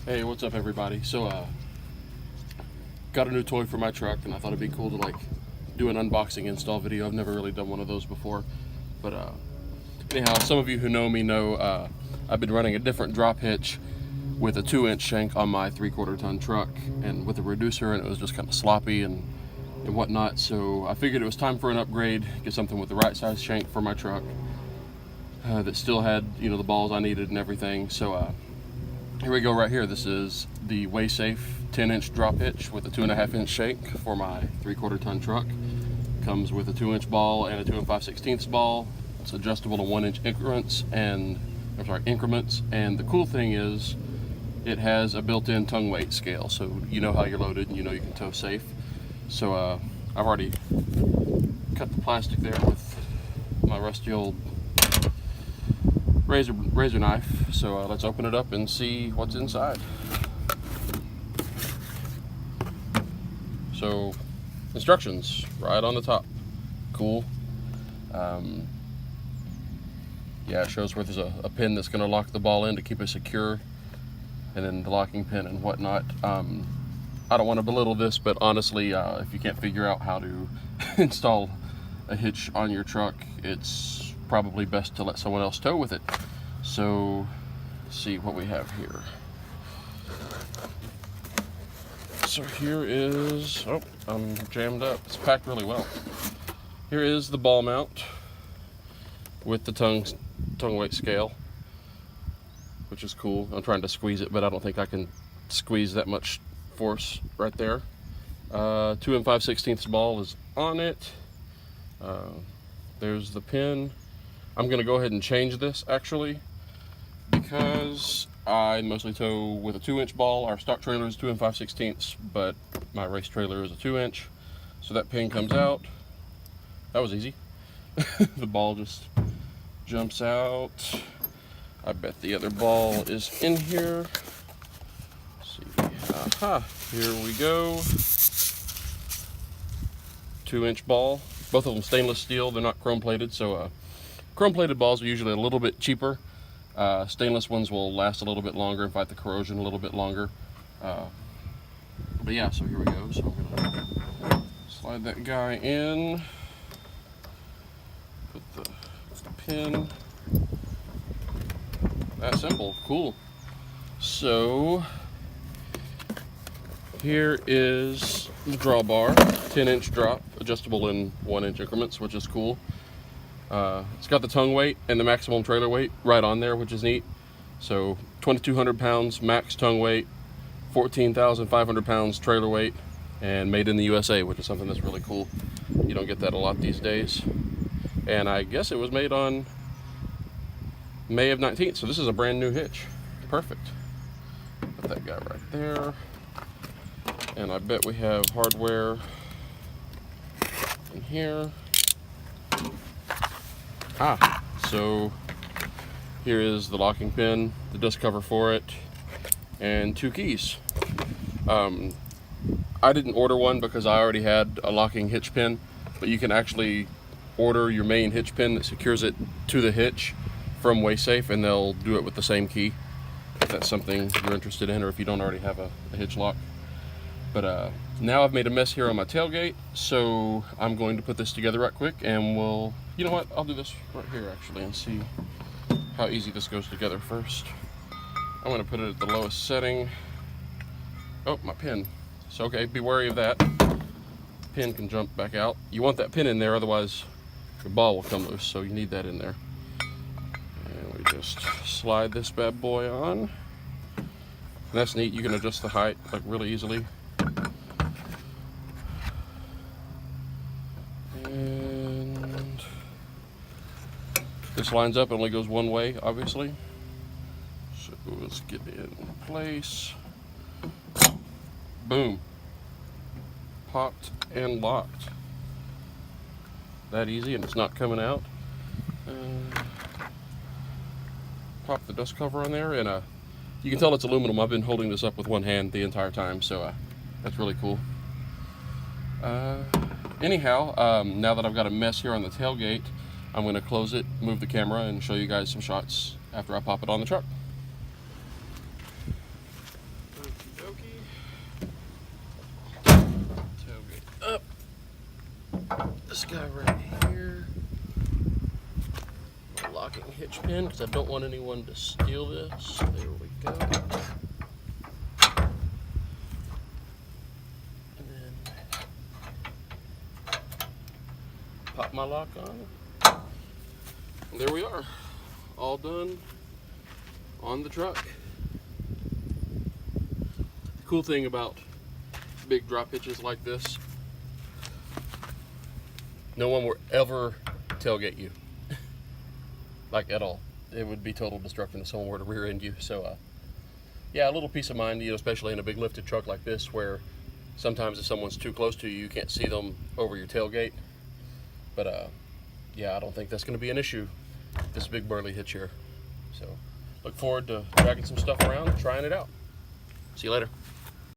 Hey, what's up everybody? Got a new toy for my truck and I thought it'd be cool to like do an unboxing install video. I've never really done one of those before. But anyhow, some of you who know me know I've been running a different drop hitch with a 2-inch shank on my 3/4 ton truck and with a reducer, and it was just kind of sloppy and whatnot. So I figured it was time for an upgrade, get something with the right size shank for my truck that still had, you know, the balls I needed and everything. So here we go right here. This is the WaySafe 10-inch drop hitch with a 2.5-inch shank for my 3/4 ton truck. Comes with a 2-inch ball and a 2 5/16 ball. It's adjustable to 1-inch increments, and the cool thing is it has a built-in tongue weight scale, so you know how you're loaded and you know you can tow safe. So I've already cut the plastic there with my rusty old razor knife. So let's open it up and see what's inside. So instructions right on the top. Cool. Yeah, it shows where there's a pin that's going to lock the ball in to keep it secure, and then the locking pin and whatnot. I don't want to belittle this, but honestly, if you can't figure out how to install a hitch on your truck, it's probably best to let someone else tow with it. So let's see what we have here. So here is, oh, I'm jammed up. It's packed really well. Here is the ball mount with the tongue weight scale, which is cool. I'm trying to squeeze it, but I don't think I can squeeze that much force right there. 2 5/16 ball is on it. There's the pin. I'm gonna go ahead and change this actually, because I mostly tow with a 2-inch ball. Our stock trailer is 2 5/16, but my race trailer is a 2-inch. So that pin comes out. That was easy. The ball just jumps out. I bet the other ball is in here. Let's see. Aha, here we go. 2-inch ball. Both of them stainless steel. They're not chrome plated, so chrome plated balls are usually a little bit cheaper. Stainless ones will last a little bit longer and fight the corrosion a little bit longer. But yeah, so here we go. So I'm gonna slide that guy in. Put the pin. That simple. Cool. So here is the drawbar. 10-inch drop, adjustable in 1-inch increments, which is cool. It's got the tongue weight and the maximum trailer weight right on there, which is neat. So 2,200 pounds max tongue weight, 14,500 pounds trailer weight, and made in the USA, which is something that's really cool. You don't get that a lot these days. And I guess it was made on May of 19th, so this is a brand new hitch. Perfect. Put that guy right there. And I bet we have hardware in here. So here is the locking pin, the dust cover for it, and 2 keys. I didn't order one because I already had a locking hitch pin, but you can actually order your main hitch pin that secures it to the hitch from WaySafe, and they'll do it with the same key if that's something you're interested in, or if you don't already have a hitch lock. But now I've made a mess here on my tailgate, so I'm going to put this together right quick, and we'll, you know what, I'll do this right here actually and see how easy this goes together first. I'm going to put it at the lowest setting. Oh, my pin. So okay, be wary of that. Pin can jump back out. You want that pin in there, otherwise your ball will come loose, so you need that in there. And we just slide this bad boy on. And that's neat, you can adjust the height like really easily. And this lines up, it only goes one way, obviously. So let's get it in place. Boom. Popped and locked. That easy, and it's not coming out. Pop the dust cover on there, and you can tell it's aluminum. I've been holding this up with one hand the entire time, so that's really cool. Anyhow, now that I've got a mess here on the tailgate, I'm going to close it, move the camera, and show you guys some shots after I pop it on the truck. Tailgate up. This guy right here. A locking hitch pin because I don't want anyone to steal this. There we go. And then pop my lock on. And there we are. All done on the truck. The cool thing about big drop hitches like this, no one will ever tailgate you. Like at all. It would be total destruction if someone were to rear end you. So yeah, a little peace of mind, you know, especially in a big lifted truck like this where sometimes if someone's too close to you, you can't see them over your tailgate. But yeah, I don't think that's going to be an issue, this big burly hitch here. So look forward to dragging some stuff around and trying it out. See you later.